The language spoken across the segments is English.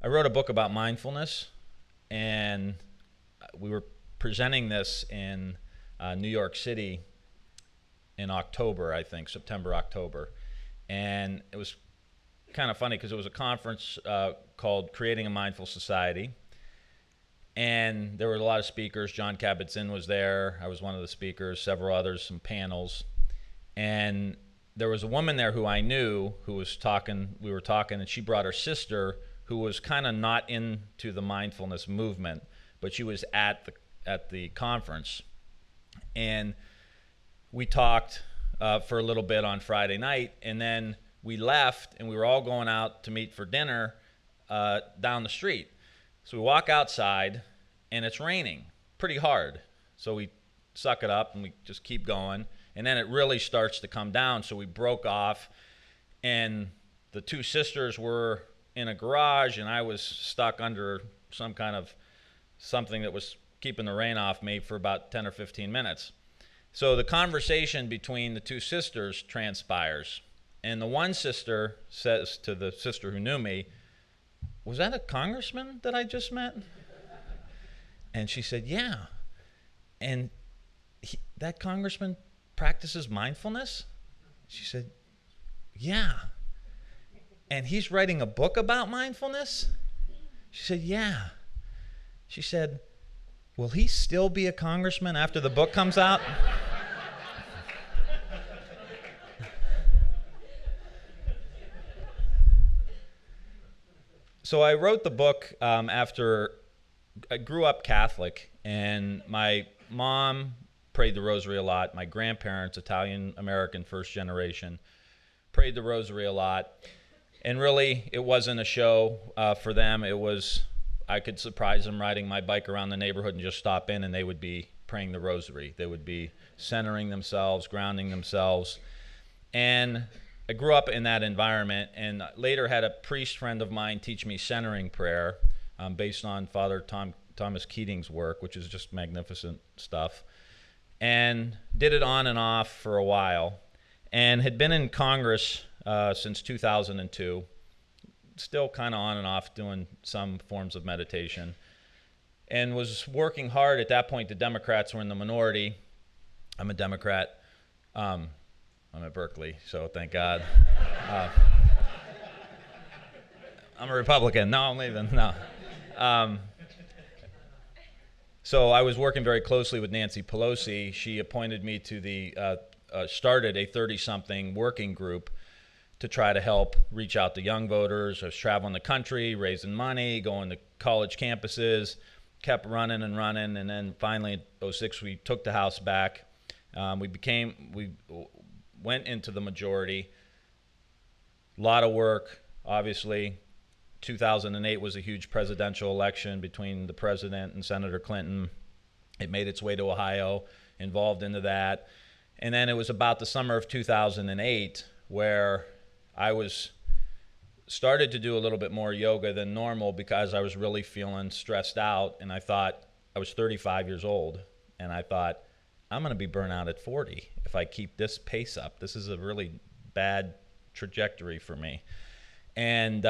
I wrote a book about mindfulness, and we were presenting this in New York City in October, I think, September, October. And it was kind of funny because it was a conference called Creating a Mindful Society. And there were a lot of speakers. John Kabat-Zinn was there. I was one of the speakers, several others, some panels. And there was a woman there who I knew who was talking, we were talking, and she brought her sister who was kind of not into the mindfulness movement, but she was at the conference. And we talked for a little bit on Friday night, and then we left, and we were all going out to meet for dinner down the street. So we walk outside, and it's raining pretty hard. So we suck it up, and we just keep going. And then it really starts to come down, so we broke off, and the two sisters were in a garage, and I was stuck under some kind of something that was keeping the rain off me for about 10 or 15 minutes. So the conversation between the two sisters transpires, and the one sister says to the sister who knew me, "Was that a congressman that I just met?" And she said, "Yeah." And that congressman practices mindfulness? She said, "Yeah." "And he's writing a book about mindfulness?" She said, "Yeah." She said, "Will he still be a congressman after the book comes out?" So I wrote the book after I grew up Catholic, and my mom prayed the rosary a lot. My grandparents, Italian-American, first generation, prayed the rosary a lot. And really, it wasn't a show for them. It was, I could surprise them riding my bike around the neighborhood and just stop in, and they would be praying the rosary. They would be centering themselves, grounding themselves. And I grew up in that environment, and later had a priest friend of mine teach me centering prayer based on Father Thomas Keating's work, which is just magnificent stuff. And did it on and off for a while, and had been in Congress since 2002, still kind of on and off doing some forms of meditation, and was working hard. At that point, the Democrats were in the minority. I'm a Democrat. I'm at Berkeley, so thank God. I'm a Republican. No, I'm leaving. No. So I was working very closely with Nancy Pelosi. She appointed me to started a 30-something working group to try to help reach out to young voters. I was traveling the country, raising money, going to college campuses, kept running and running, and then finally in 2006 we took the House back. We went into the majority. A lot of work, obviously. 2008 was a huge presidential election between the president and Senator Clinton. It made its way to Ohio, involved into that. And then it was about the summer of 2008 where I started to do a little bit more yoga than normal because I was really feeling stressed out. And I thought, I was 35 years old, and I thought, I'm going to be burnt out at 40 if I keep this pace up. This is a really bad trajectory for me. And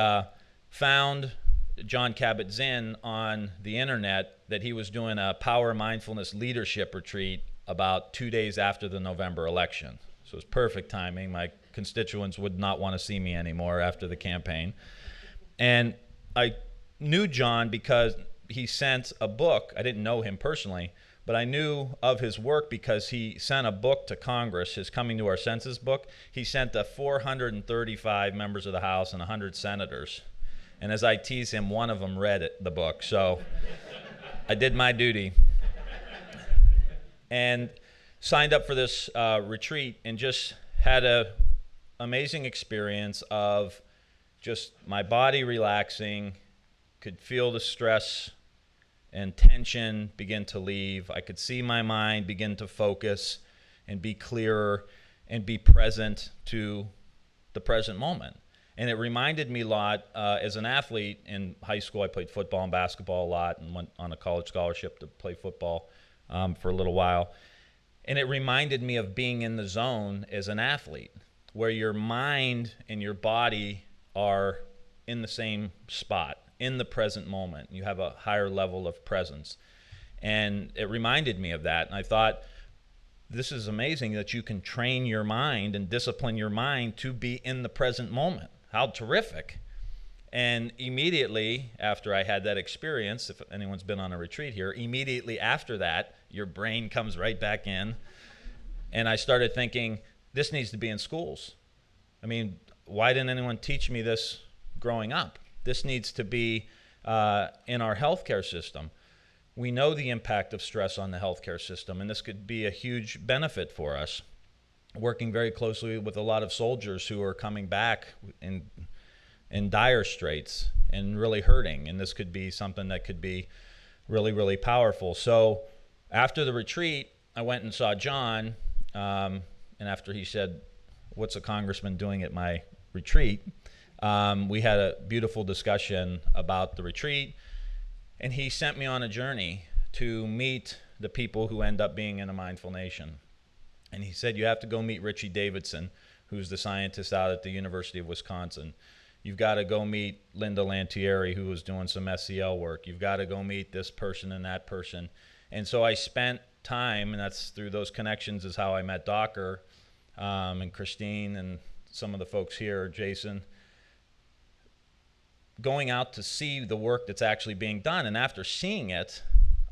found John Kabat-Zinn on the internet that he was doing a power mindfulness leadership retreat about 2 days after the November election. So it was perfect timing. My constituents would not want to see me anymore after the campaign. And I knew John because he sent a book. I didn't know him personally, but I knew of his work because he sent a book to Congress, his Coming to Our Senses book. He sent to 435 members of the House and 100 senators. And as I tease him, one of them read the book. So I did my duty. And signed up for this retreat and just had an amazing experience of just my body relaxing, could feel the stress and tension begin to leave. I could see my mind begin to focus and be clearer and be present to the present moment. And it reminded me a lot, as an athlete in high school, I played football and basketball a lot and went on a college scholarship to play football for a little while. And it reminded me of being in the zone as an athlete, where your mind and your body are in the same spot, in the present moment. You have a higher level of presence. And it reminded me of that. And I thought, this is amazing that you can train your mind and discipline your mind to be in the present moment. How terrific. And immediately after I had that experience, if anyone's been on a retreat here, immediately after that, your brain comes right back in. And I started thinking, this needs to be in schools. I mean, why didn't anyone teach me this growing up? This needs to be in our healthcare system. We know the impact of stress on the healthcare system, and this could be a huge benefit for us. Working very closely with a lot of soldiers who are coming back in dire straits and really hurting, and this could be something that could be really, really powerful. So after the retreat, I went and saw John, and after he said, "What's a congressman doing at my retreat?" We had a beautiful discussion about the retreat, and he sent me on a journey to meet the people who end up being in a mindful nation. And he said, you have to go meet Richie Davidson, who's the scientist out at the University of Wisconsin. You've got to go meet Linda Lantieri, who was doing some SEL work. You've got to go meet this person and that person. And so I spent time, and that's through those connections is how I met Docker and Christine and some of the folks here, Jason, going out to see the work that's actually being done. And after seeing it,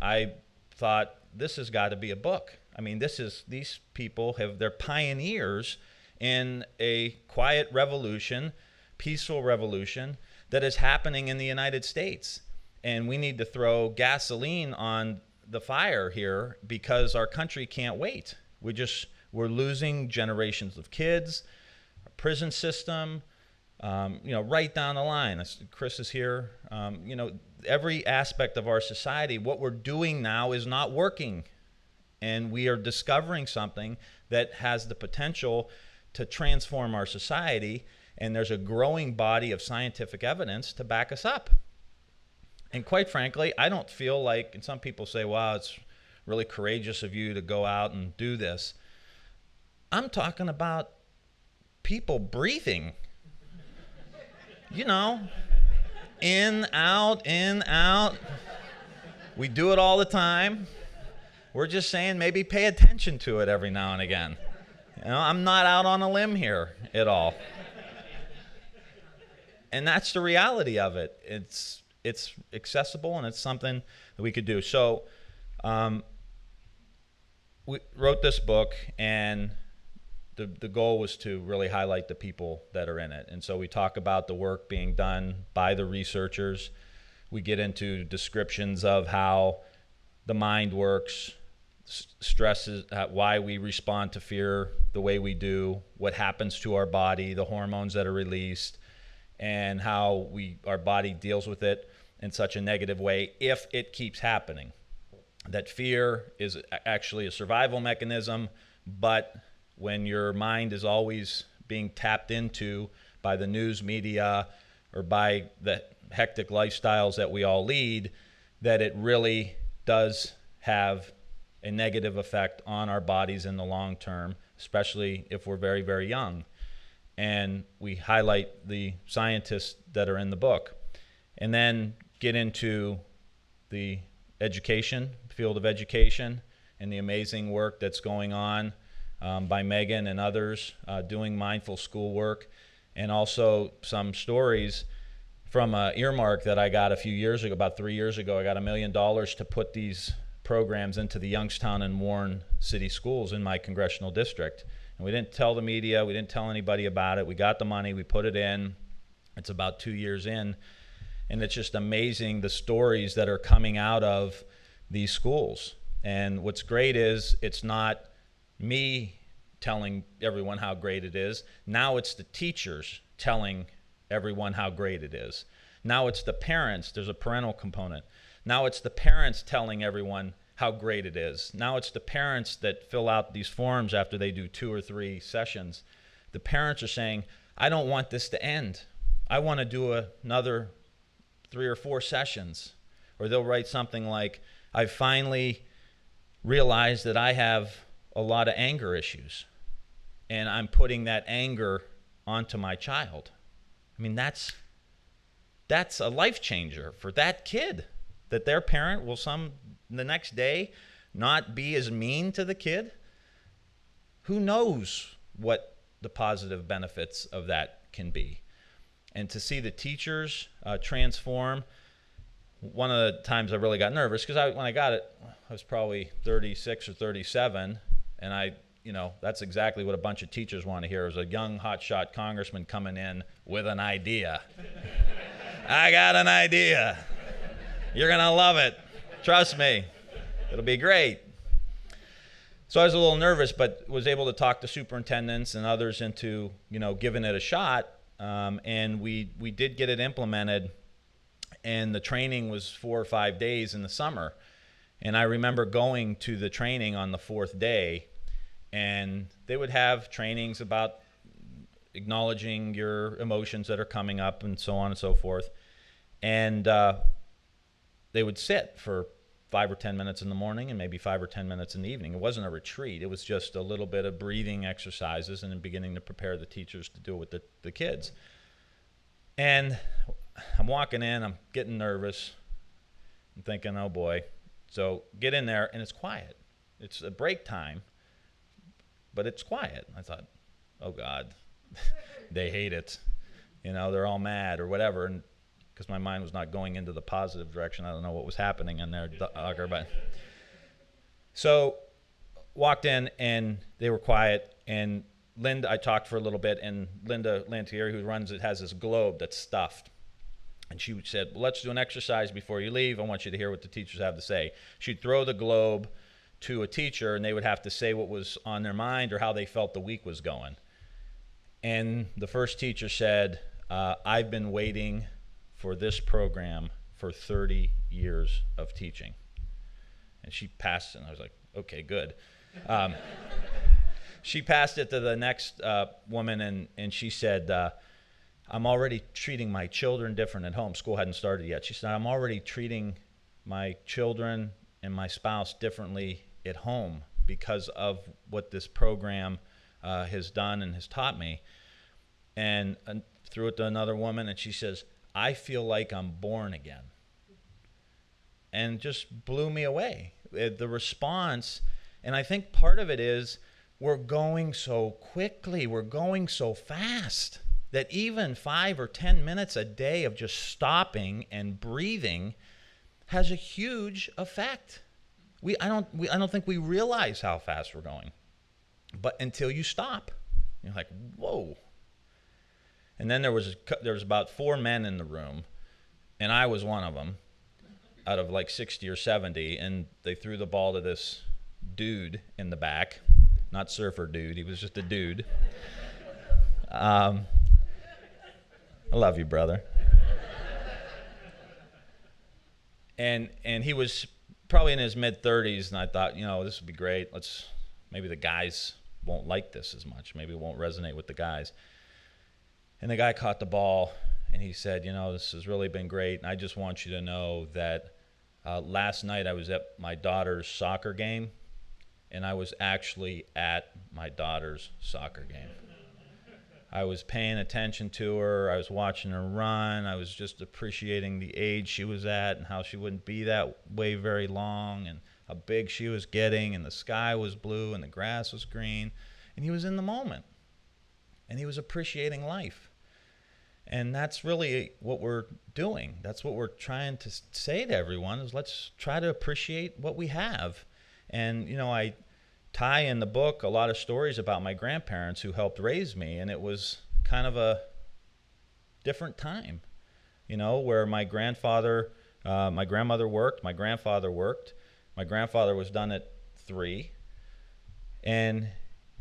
I thought, this has got to be a book. I mean, these people they're pioneers in a quiet revolution, peaceful revolution that is happening in the United States. And we need to throw gasoline on the fire here because our country can't wait. We're losing generations of kids, our prison system, right down the line. Chris is here. Every aspect of our society, what we're doing now is not working. And we are discovering something that has the potential to transform our society. And there's a growing body of scientific evidence to back us up. And quite frankly, I don't feel like, and some people say, wow, it's really courageous of you to go out and do this. I'm talking about people breathing. In, out. We do it all the time. We're just saying maybe pay attention to it every now and again. I'm not out on a limb here at all. And that's the reality of it. It's accessible, and it's something that we could do. So we wrote this book, and the goal was to really highlight the people that are in it. And so we talk about the work being done by the researchers. We get into descriptions of how the mind works, stresses, why we respond to fear the way we do, what happens to our body, the hormones that are released, and how our body deals with it in such a negative way if it keeps happening. That fear is actually a survival mechanism, but when your mind is always being tapped into by the news media or by the hectic lifestyles that we all lead, that it really does have a negative effect on our bodies in the long term, especially if we're very, very young. And we highlight the scientists that are in the book. And then get into the field of education, and the amazing work that's going on by Megan and others doing mindful school work, and also some stories from an earmark that I got a few years ago, about 3 years ago. I got $1 million to put these programs into the Youngstown and Warren city schools in my congressional district. And we didn't tell the media, we didn't tell anybody about it. We got the money, we put it in. It's about 2 years in, and it's just amazing the stories that are coming out of these schools. And what's great is it's not me telling everyone how great it is. Now it's the teachers telling everyone how great it is. Now it's the parents. There's a parental component. Now it's the parents telling everyone how great it is. Now it's the parents that fill out these forms after they do 2 or 3 sessions. The parents are saying, I don't want this to end. I want to do another 3 or 4 sessions. Or they'll write something like, I finally realized that I have a lot of anger issues, and I'm putting that anger onto my child. I mean, that's that's a life changer for that kid, that their parent will the next day not be as mean to the kid. Who knows what the positive benefits of that can be? And to see the teachers transform. One of the times I really got nervous, because when I got it, I was probably 36 or 37, and that's exactly what a bunch of teachers want to hear, is a young hotshot congressman coming in with an idea. I got an idea. You're going to love it. Trust me. It'll be great. So I was a little nervous, but was able to talk to superintendents and others into, giving it a shot. And we did get it implemented, and the training was 4 or 5 days in the summer. And I remember going to the training on the 4th day, and they would have trainings about acknowledging your emotions that are coming up and so on and so forth. And they would sit for 5 or 10 minutes in the morning and maybe 5 or 10 minutes in the evening. It wasn't a retreat. It was just a little bit of breathing exercises and then beginning to prepare the teachers to do it with the kids. And I'm walking in, I'm getting nervous. I'm thinking, oh boy. So get in there, and it's quiet. It's a break time, but it's quiet. I thought, oh God, they hate it. They're all mad or whatever. And because my mind was not going into the positive direction. I don't know what was happening in there, but so walked in, and they were quiet. And I talked for a little bit, and Linda Lantieri, who runs it, has this globe that's stuffed. And she said, well, let's do an exercise before you leave. I want you to hear what the teachers have to say. She'd throw the globe to a teacher, and they would have to say what was on their mind or how they felt the week was going. And the first teacher said, I've been waiting for this program for 30 years of teaching. And she passed it, and I was like, okay, good. She passed it to the next woman, and she said, I'm already treating my children different at home. School hadn't started yet. She said, I'm already treating my children and my spouse differently at home because of what this program has done and has taught me. And threw it to another woman, and she says, I feel like I'm born again. And just blew me away. The response, and I think part of it is we're going so quickly, we're going so fast, that even 5 or 10 minutes a day of just stopping and breathing has a huge effect. I don't think we realize how fast we're going, but until you stop, you're like, whoa. And then there was about 4 men in the room, and I was one of them, out of like 60 or 70, and they threw the ball to this dude in the back, not surfer dude. He was just a dude. I love you, brother. And he was probably in his mid-30s, and I thought, this would be great. Maybe the guys won't like this as much. Maybe it won't resonate with the guys. And the guy caught the ball, and he said, this has really been great, and I just want you to know that last night I was at my daughter's soccer game, and I was actually at my daughter's soccer game. I was paying attention to her. I was watching her run. I was just appreciating the age she was at and how she wouldn't be that way very long, and how big she was getting, and the sky was blue and the grass was green. And he was in the moment, and he was appreciating life. And that's really what we're doing. That's what we're trying to say to everyone, is let's try to appreciate what we have. And, I tie in the book a lot of stories about my grandparents who helped raise me, and it was kind of a different time, where my grandmother worked, my grandfather worked. My grandfather was done at 3, and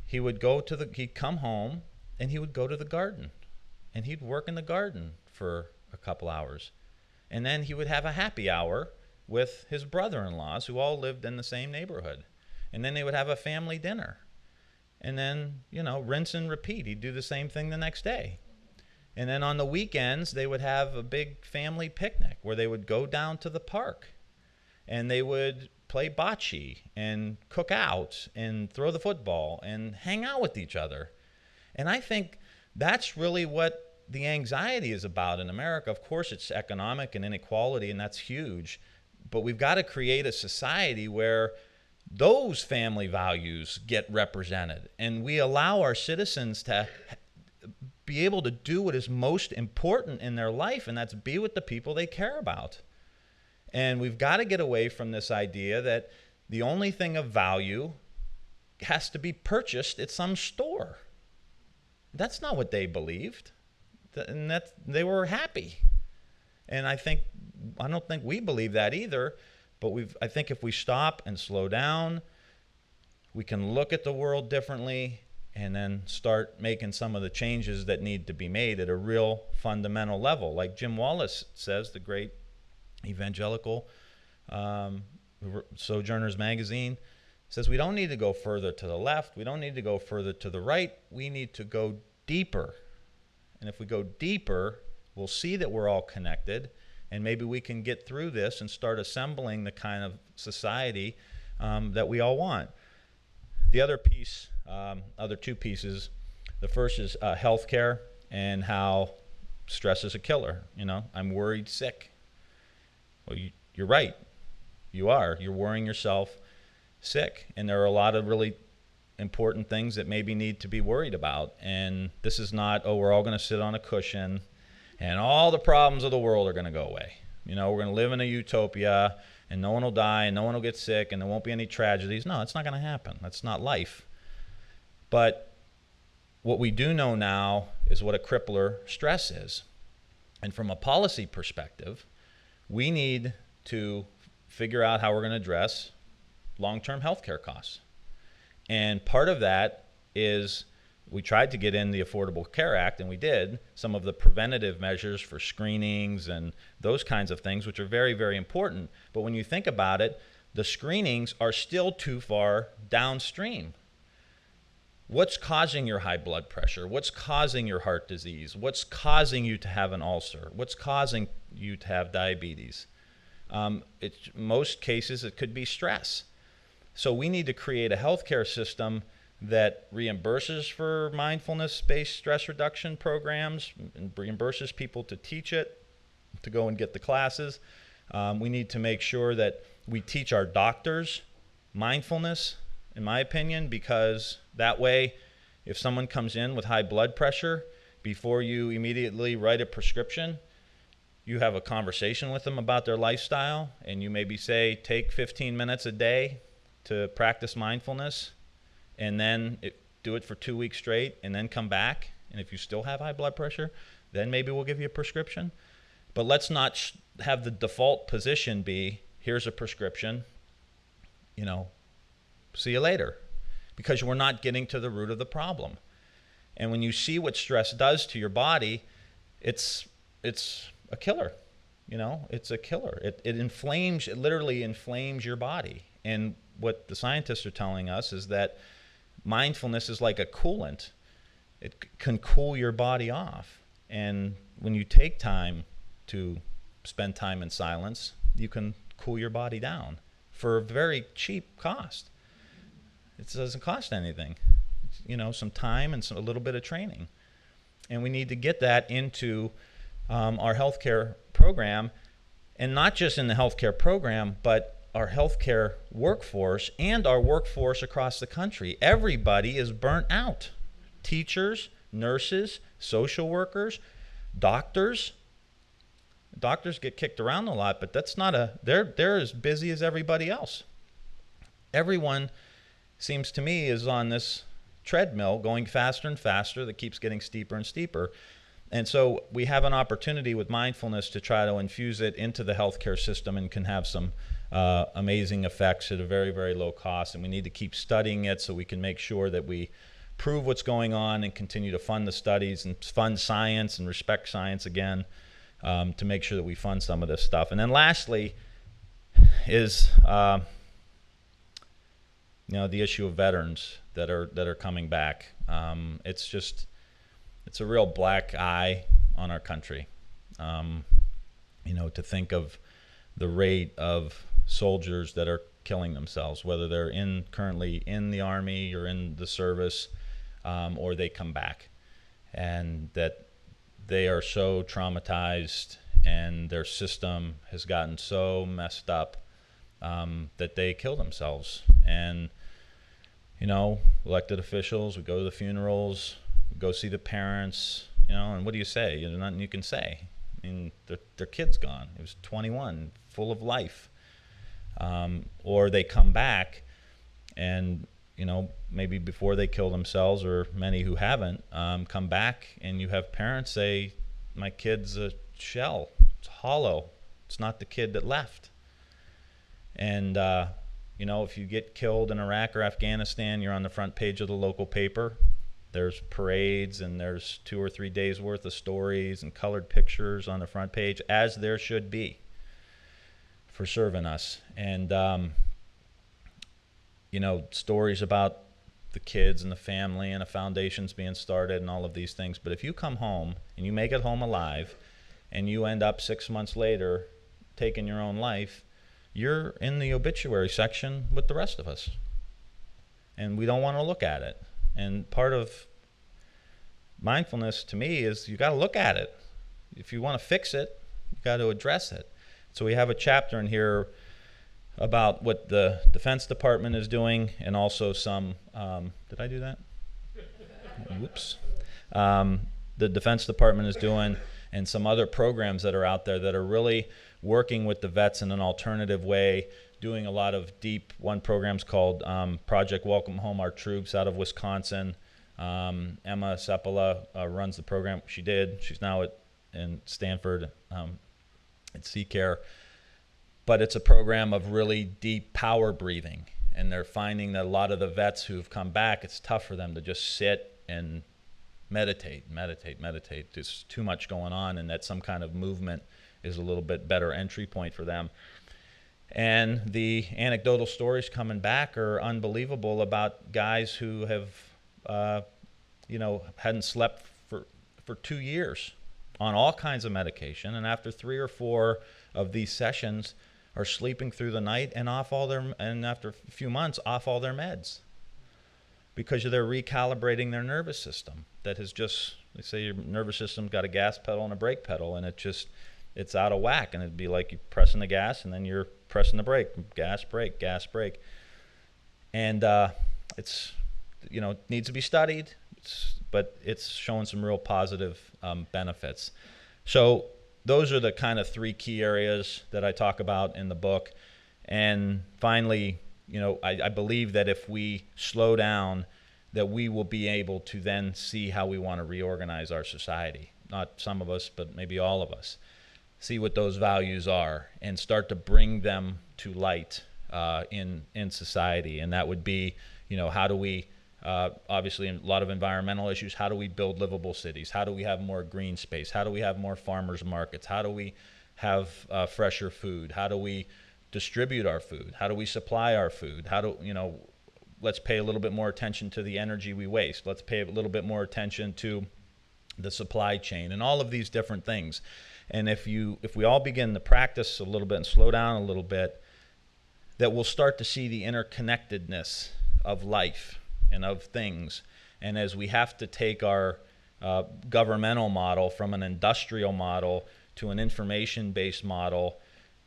he'd come home, and he would go to the garden, and he'd work in the garden for a couple hours, and then he would have a happy hour with his brother-in-laws who all lived in the same neighborhood. And then they would have a family dinner. And then, rinse and repeat. He'd do the same thing the next day. And then on the weekends, they would have a big family picnic where they would go down to the park. And they would play bocce and cook out and throw the football and hang out with each other. And I think that's really what the anxiety is about in America, of course, it's economic and inequality, and that's huge. But we've got to create a society where those family values get represented, and we allow our citizens to be able to do what is most important in their life, and that's be with the people they care about. And we've got to get away from this idea that the only thing of value has to be purchased at some store. That's not what they believed, and that they were happy. And I don't think we believe that either. But I think if we stop and slow down, we can look at the world differently and then start making some of the changes that need to be made at a real fundamental level. Like Jim Wallace says, the great evangelical Sojourners magazine says, we don't need to go further to the left. We don't need to go further to the right. We need to go deeper. And if we go deeper, we'll see that we're all connected. And maybe we can get through this and start assembling the kind of society that we all want. The other piece, other two pieces, the first is healthcare and how stress is a killer. I'm worried sick. Well, you're right. You are. You're worrying yourself sick. And there are a lot of really important things that maybe need to be worried about. And this is not, we're all going to sit on a cushion and all the problems of the world are going to go away. We're going to live in a utopia, and no one will die, and no one will get sick, and there won't be any tragedies. No, it's not going to happen. That's not life. But what we do know now is what a crippler stress is. And from a policy perspective, we need to figure out how we're going to address long-term health care costs. And part of that is we tried to get in the Affordable Care Act, and we did, some of the preventative measures for screenings and those kinds of things, which are very, very important. But when you think about it, the screenings are still too far downstream. What's causing your high blood pressure? What's causing your heart disease? What's causing you to have an ulcer? What's causing you to have diabetes? Most cases, it could be stress. So we need to create a healthcare system that reimburses for mindfulness-based stress reduction programs and reimburses people to teach it, to go and get the classes. We need to make sure that we teach our doctors mindfulness, in my opinion, because that way, if someone comes in with high blood pressure, before you immediately write a prescription, you have a conversation with them about their lifestyle, and you maybe say, take 15 minutes a day to practice mindfulness, and then do it for 2 weeks straight, and then come back. And if you still have high blood pressure, then maybe we'll give you a prescription. But let's not have the default position be, here's a prescription, see you later, because we're not getting to the root of the problem. And when you see what stress does to your body, it's a killer. It's a killer. It literally inflames your body. And what the scientists are telling us is that mindfulness is like a coolant. It can cool your body off. And when you take time to spend time in silence, you can cool your body down for a very cheap cost. It doesn't cost anything. Some time and a little bit of training. And we need to get that into our healthcare program, and not just in the healthcare program, but our healthcare workforce and our workforce across the country. Everybody is burnt out. Teachers, nurses, social workers, doctors. Doctors get kicked around a lot, but they're as busy as everybody else. Everyone seems to me is on this treadmill going faster and faster that keeps getting steeper and steeper. And so we have an opportunity with mindfulness to try to infuse it into the healthcare system, and can have some amazing effects at a very, very low cost. And we need to keep studying it so we can make sure that we prove what's going on and continue to fund the studies and fund science and respect science again, to make sure that we fund some of this stuff. And then lastly is the issue of veterans that are coming back. It's a real black eye on our country. To think of the rate of soldiers that are killing themselves, whether they're currently in the Army or in the service, or they come back, and that they are so traumatized and their system has gotten so messed up that they kill themselves. And, elected officials, we go to the funerals, we go see the parents, and what do you say? There's nothing you can say. I mean, their kid's gone. He was 21, full of life. Or they come back and, maybe before they kill themselves, or many who haven't, come back and you have parents say, my kid's a shell. It's hollow. It's not the kid that left. And, if you get killed in Iraq or Afghanistan, you're on the front page of the local paper. There's parades and there's 2 or 3 days worth of stories and colored pictures on the front page, as there should be, for serving us. And, stories about the kids and the family and the foundations being started and all of these things. But if you come home and you make it home alive and you end up 6 months later taking your own life, you're in the obituary section with the rest of us. And we don't want to look at it. And part of mindfulness to me is you got to look at it. If you want to fix it, you got to address it. So we have a chapter in here about what the Defense Department is doing, and also some, did I do that? Whoops. The Defense Department is doing, and some other programs that are out there that are really working with the vets in an alternative way, doing a lot of deep, one program's called Project Welcome Home Our Troops out of Wisconsin. Emma Seppala runs the program. She's now in Stanford at CCARE. But it's a program of really deep power breathing. And they're finding that a lot of the vets who've come back, it's tough for them to just sit and meditate. There's too much going on, and that some kind of movement is a little bit better entry point for them. And the anecdotal stories coming back are unbelievable about guys who have, hadn't slept for 2 years on all kinds of medication, and after 3 or 4 of these sessions are sleeping through the night and after a few months off all their meds, because they're recalibrating their nervous system. That has just, they say your nervous system's got a gas pedal and a brake pedal, and it's out of whack, and it'd be like you pressing the gas and then you're pressing the brake, gas, brake, gas, brake. And it's, needs to be studied, but it's showing some real positive benefits. So those are the kind of 3 key areas that I talk about in the book. And finally, I believe that if we slow down, that we will be able to then see how we want to reorganize our society. Not some of us, but maybe all of us. See what those values are and start to bring them to light in society. And that would be, how do we, obviously a lot of environmental issues, how do we build livable cities? How do we have more green space? How do we have more farmers markets? How do we have fresher food? How do we distribute our food? How do we supply our food? Let's pay a little bit more attention to the energy we waste. Let's pay a little bit more attention to the supply chain and all of these different things. And if we all begin to practice a little bit and slow down a little bit, that we'll start to see the interconnectedness of life and of things. And as we have to take our governmental model from an industrial model to an information-based model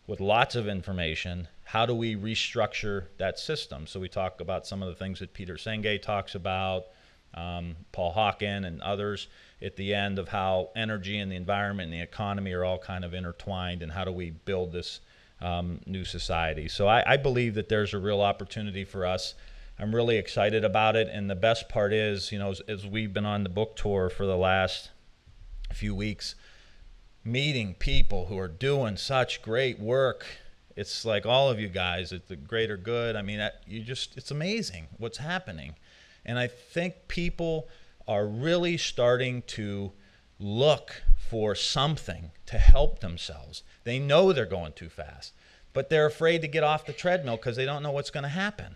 with lots of information, how do we restructure that system? So we talk about some of the things that Peter Senge talks about, Paul Hawken and others at the end, of how energy and the environment and the economy are all kind of intertwined, and how do we build this new society. So I believe that there's a real opportunity for us. I'm really excited about it, and the best part is, as we've been on the book tour for the last few weeks, meeting people who are doing such great work. It's like all of you guys at the greater good. I mean, it's amazing what's happening. And I think people are really starting to look for something to help themselves. They know they're going too fast, but they're afraid to get off the treadmill because they don't know what's going to happen.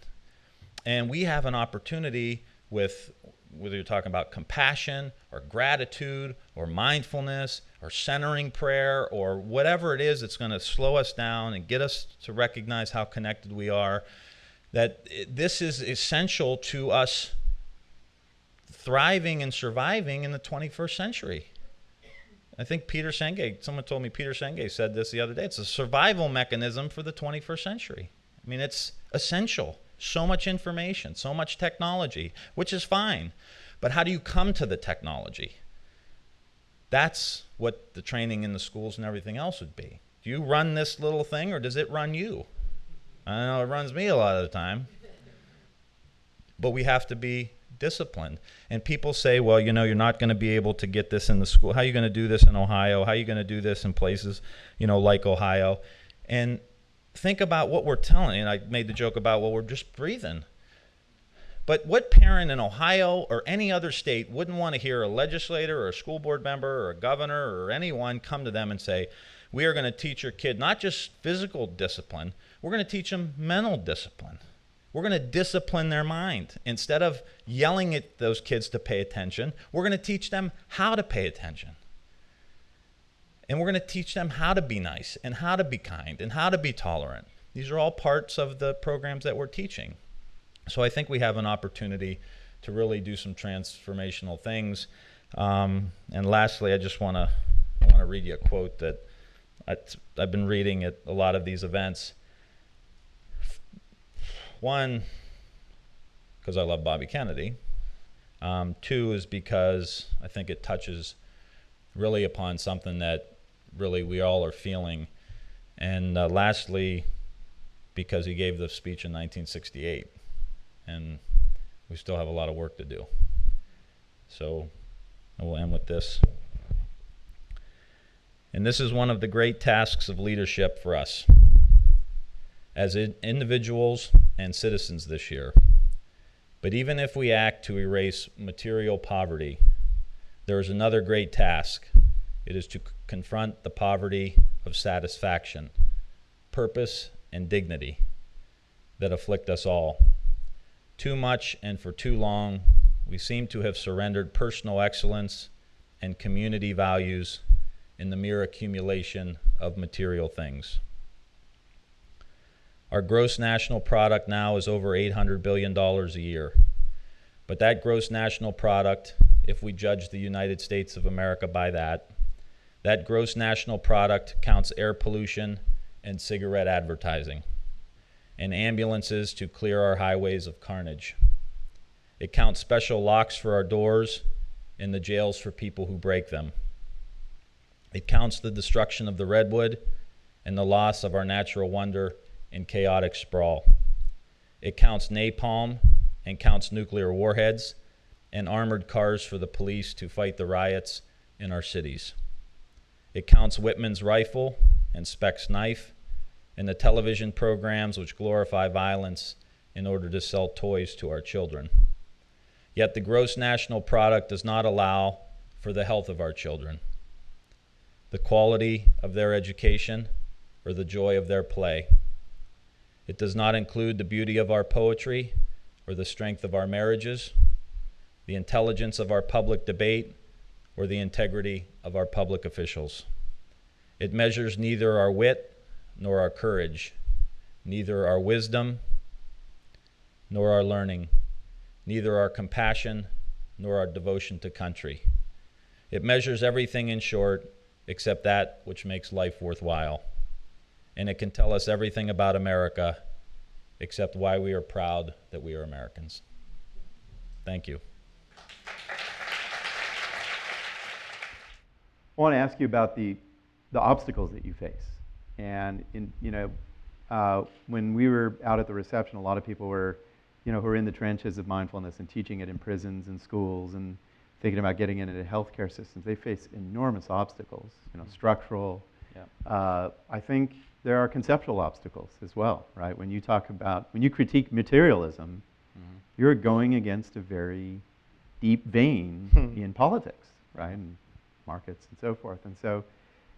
And we have an opportunity with, whether you're talking about compassion or gratitude or mindfulness or centering prayer or whatever it is that's going to slow us down and get us to recognize how connected we are, that this is essential to us thriving and surviving in the 21st century. I think someone told me Peter Senge said this the other day. It's a survival mechanism for the 21st century. I mean, it's essential. So much information, so much technology, which is fine. But how do you come to the technology? That's what the training in the schools and everything else would be. Do you run this little thing, or does it run you? I know it runs me a lot of the time. But we have to be disciplined. And people say, well, you know, you're not going to be able to get this in the school. How are you going to do this in Ohio? How are you going to do this in places, you know, like Ohio? And think about what we're telling. And I made the joke about, well, we're just breathing. But what parent in Ohio or any other state wouldn't want to hear a legislator or a school board member or a governor or anyone come to them and say, we are going to teach your kid not just physical discipline, we're going to teach them mental discipline. We're going to discipline their mind. Instead of yelling at those kids to pay attention, we're going to teach them how to pay attention. And we're going to teach them how to be nice and how to be kind and how to be tolerant. These are all parts of the programs that we're teaching. So I think we have an opportunity to really do some transformational things. And lastly, I just want to read you a quote that I've been reading at a lot of these events. One, because I love Bobby Kennedy. Two is because I think it touches really upon something that really we all are feeling. And lastly, because he gave the speech in 1968. And we still have a lot of work to do. So I will end with this. And this is one of the great tasks of leadership for us as individuals and citizens this year. But even if we act to erase material poverty, there is another great task. It is to confront the poverty of satisfaction, purpose, and dignity that afflict us all. Too much and for too long, we seem to have surrendered personal excellence and community values in the mere accumulation of material things. Our gross national product now is over $800 billion a year. But that gross national product, if we judge the United States of America by that gross national product counts air pollution and cigarette advertising, and ambulances to clear our highways of carnage. It counts special locks for our doors and the jails for people who break them. It counts the destruction of the redwood and the loss of our natural wonder in chaotic sprawl. It counts napalm and counts nuclear warheads and armored cars for the police to fight the riots in our cities. It counts Whitman's rifle and Speck's knife and the television programs which glorify violence in order to sell toys to our children. Yet the gross national product does not allow for the health of our children, the quality of their education, or the joy of their play. It does not include the beauty of our poetry or the strength of our marriages, the intelligence of our public debate, or the integrity of our public officials. It measures neither our wit nor our courage, neither our wisdom nor our learning, neither our compassion nor our devotion to country. It measures everything, in short, except that which makes life worthwhile. And it can tell us everything about America except why we are proud that we are Americans. Thank you. I want to ask you about the obstacles that you face. And when we were out at the reception, a lot of people were, who are in the trenches of mindfulness and teaching it in prisons and schools and thinking about getting into healthcare systems. They face enormous obstacles, structural. Yeah. I think there are conceptual obstacles as well, right? When you critique materialism, mm-hmm. you're going against a very deep vein in politics, right? And markets and so forth. And so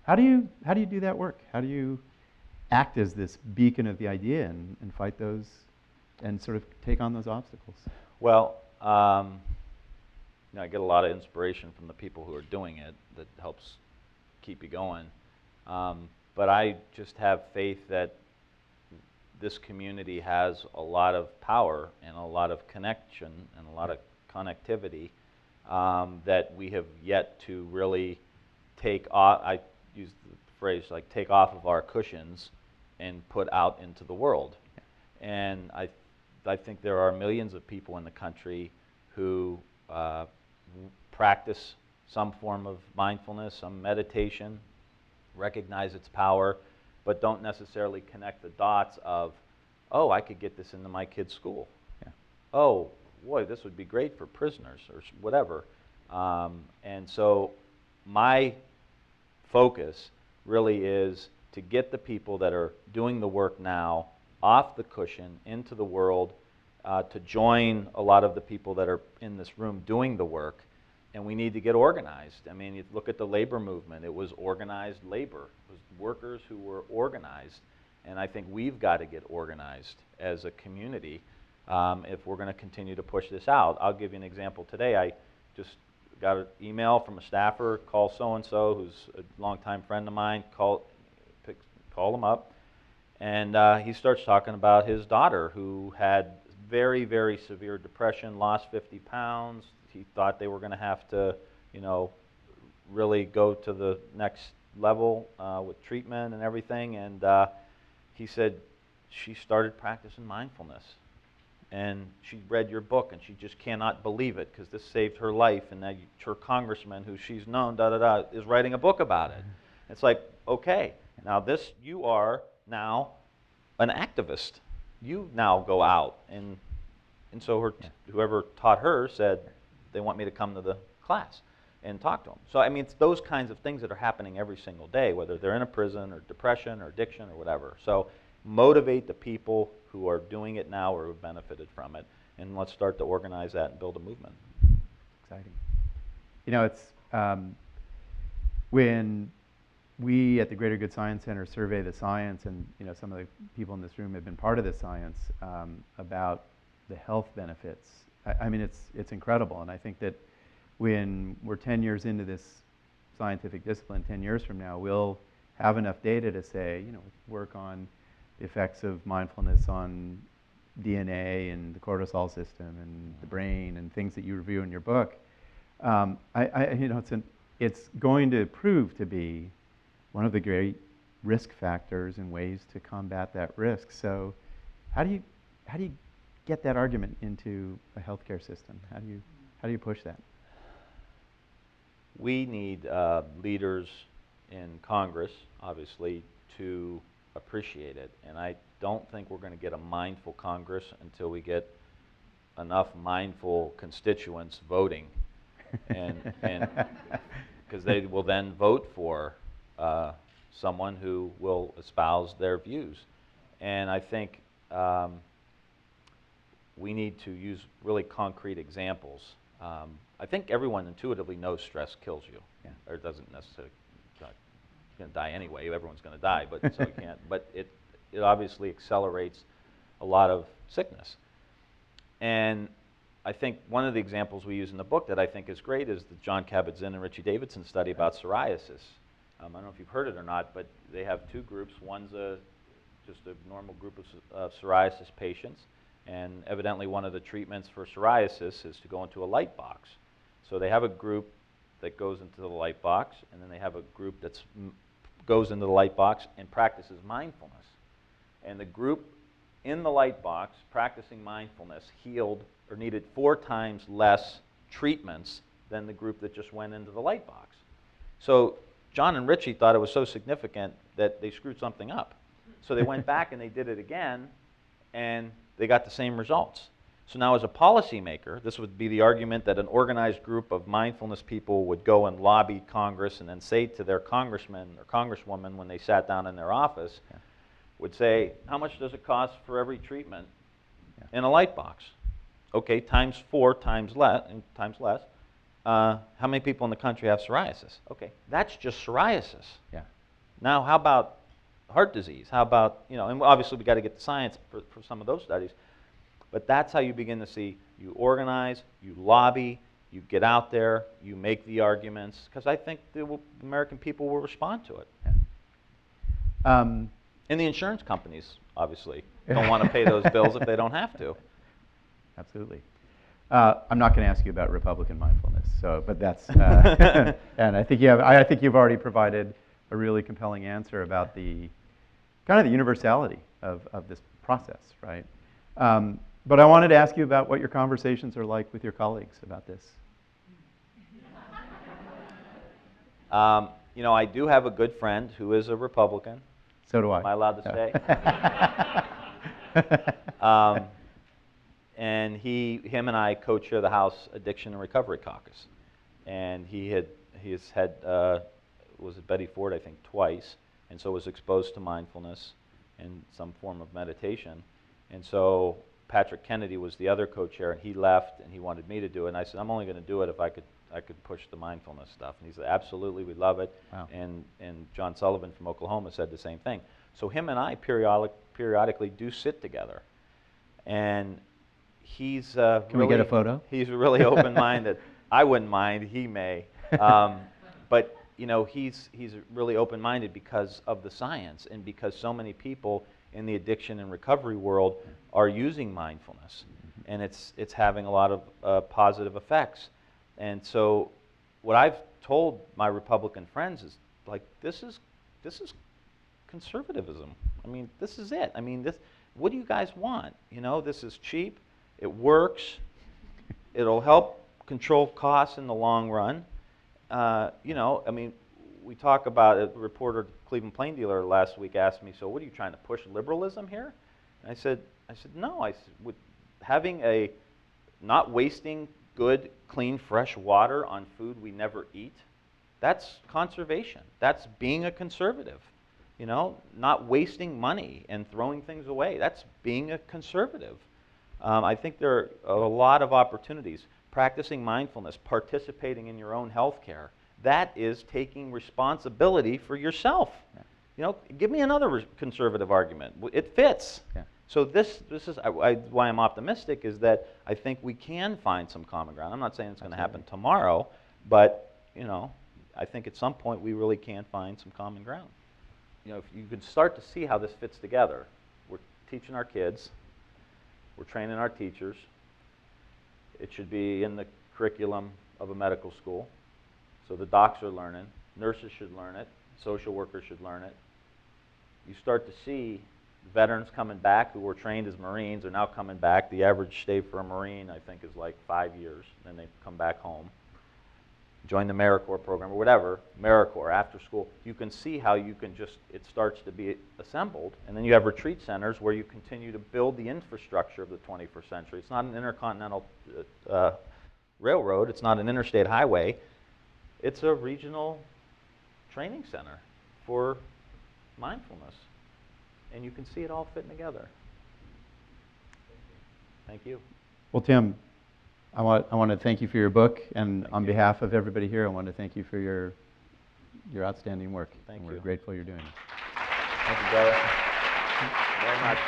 how do you do that work? How do you act as this beacon of the idea and fight those and sort of take on those obstacles? Well, I get a lot of inspiration from the people who are doing it that helps keep you going. But I just have faith that this community has a lot of power and a lot of connection and a lot of connectivity that we have yet to really take off, I use the phrase like take off of our cushions and put out into the world. And I think there are millions of people in the country who practice some form of mindfulness, some meditation, recognize its power, but don't necessarily connect the dots of, oh, I could get this into my kid's school. Yeah. Oh, boy, this would be great for prisoners or whatever. And so my focus really is to get the people that are doing the work now off the cushion into the world, to join a lot of the people that are in this room doing the work. And we need to get organized. I mean, you look at the labor movement. It was organized labor. It was workers who were organized. And I think we've got to get organized as a community if we're going to continue to push this out. I'll give you an example today. I just got an email from a staffer, call so-and-so, who's a longtime friend of mine, call him up. And he starts talking about his daughter who had very, very severe depression, lost 50 pounds. He thought they were going to have to, really go to the next level with treatment and everything. And he said she started practicing mindfulness. And she read your book, and she just cannot believe it because this saved her life. And that her congressman, who she's known, is writing a book about it. It's like, okay, now you are now an activist. You now go out. And so whoever taught her said, they want me to come to the class and talk to them. So, I mean, it's those kinds of things that are happening every single day, whether they're in a prison or depression or addiction or whatever. So motivate the people who are doing it now or who have benefited from it, and let's start to organize that and build a movement. Exciting. It's when we at the Greater Good Science Center survey the science, and some of the people in this room have been part of the science about the health benefits. I mean, it's incredible, and I think that when we're 10 years into this scientific discipline, 10 years from now, we'll have enough data to say, work on the effects of mindfulness on DNA and the cortisol system and the brain and things that you review in your book. It's going to prove to be one of the great risk factors and ways to combat that risk. So, how do you get that argument into a healthcare system? How do you push that? We need leaders in Congress, obviously, to appreciate it. And I don't think we're going to get a mindful Congress until we get enough mindful constituents voting, and because they will then vote for someone who will espouse their views. And I think we need to use really concrete examples. I think everyone intuitively knows stress kills you, or it doesn't necessarily. You're going to die anyway. Everyone's going to die, but so you can't. But it obviously accelerates a lot of sickness. And I think one of the examples we use in the book that I think is great is the John Kabat-Zinn and Richie Davidson study about psoriasis. I don't know if you've heard it or not, but they have two groups. One's just a normal group of psoriasis patients, and evidently one of the treatments for psoriasis is to go into a light box. So they have a group that goes into the light box, and then they have a group that goes into the light box and practices mindfulness. And the group in the light box practicing mindfulness healed or needed 4 times less treatments than the group that just went into the light box. So John and Richie thought it was so significant that they screwed something up. So they went back and they did it again, and they got the same results. So now as a policymaker, this would be the argument that an organized group of mindfulness people would go and lobby Congress and then say to their congressman or congresswoman when they sat down in their office, would say, how much does it cost for every treatment in a light box? Okay, times 4 times less. How many people in the country have psoriasis? Okay, that's just psoriasis. Yeah. Now how about heart disease? How about, and obviously we got to get the science for some of those studies. But that's how you begin to see, you organize, you lobby, you get out there, you make the arguments, because I think the American people will respond to it. Yeah. And the insurance companies, obviously, don't want to pay those bills if they don't have to. Absolutely. I'm not going to ask you about Republican mindfulness. So, but that's, and I think you've already provided a really compelling answer about the kind of the universality of this process, right? But I wanted to ask you about what your conversations are like with your colleagues about this. You know, I do have a good friend who is a Republican. So do I. Am I allowed to say? And him and I co-chair the House Addiction and Recovery Caucus. And he has had, was it Betty Ford, I think, twice, and so was exposed to mindfulness and some form of meditation. And so Patrick Kennedy was the other co-chair, and he left, and he wanted me to do it. And I said, I'm only going to do it if I could push the mindfulness stuff. And he said, absolutely, we love it. Wow. And John Sullivan from Oklahoma said the same thing. So him and I periodically do sit together. And he's Can we get a photo? He's really open-minded. I wouldn't mind. He may. But you know, he's really open-minded because of the science and because so many people in the addiction and recovery world are using mindfulness, and it's having a lot of positive effects. And so, what I've told my Republican friends is like, this is conservatism. I mean, this is it. I mean, what do you guys want? You know, this is cheap. It works. It'll help control costs in the long run. You know, I mean, we talk about it. A reporter, Cleveland Plain Dealer, last week asked me, "So, what are you trying to push liberalism here?" And I said, no. I said, with having not wasting good, clean, fresh water on food we never eat, that's conservation. That's being a conservative. You know, not wasting money and throwing things away. That's being a conservative. I think there are a lot of opportunities. Practicing mindfulness, participating in your own health care, that is taking responsibility for yourself. Yeah. You know, give me another conservative argument. It fits. Yeah. So this is why I'm optimistic, is that I think we can find some common ground. I'm not saying it's going to happen tomorrow, but you know, I think at some point we really can find some common ground. You know, if you can start to see how this fits together. We're teaching our kids. We're training our teachers. It should be in the curriculum of a medical school. So the docs are learning. Nurses should learn it. Social workers should learn it. You start to see veterans coming back who were trained as Marines are now coming back. The average stay for a Marine, I think, is like 5 years. Then they come back home. Join the AmeriCorps program or whatever, AmeriCorps, after school. You can see how you can it starts to be assembled. And then you have retreat centers where you continue to build the infrastructure of the 21st century. It's not an intercontinental railroad. It's not an interstate highway. It's a regional training center for mindfulness. And you can see it all fitting together. Thank you. Well, Tim, I want to thank you for your book, and on behalf of everybody here, I want to thank you for your outstanding work. Thank you. We're grateful you're doing it. Thank you, Garrett. Very much.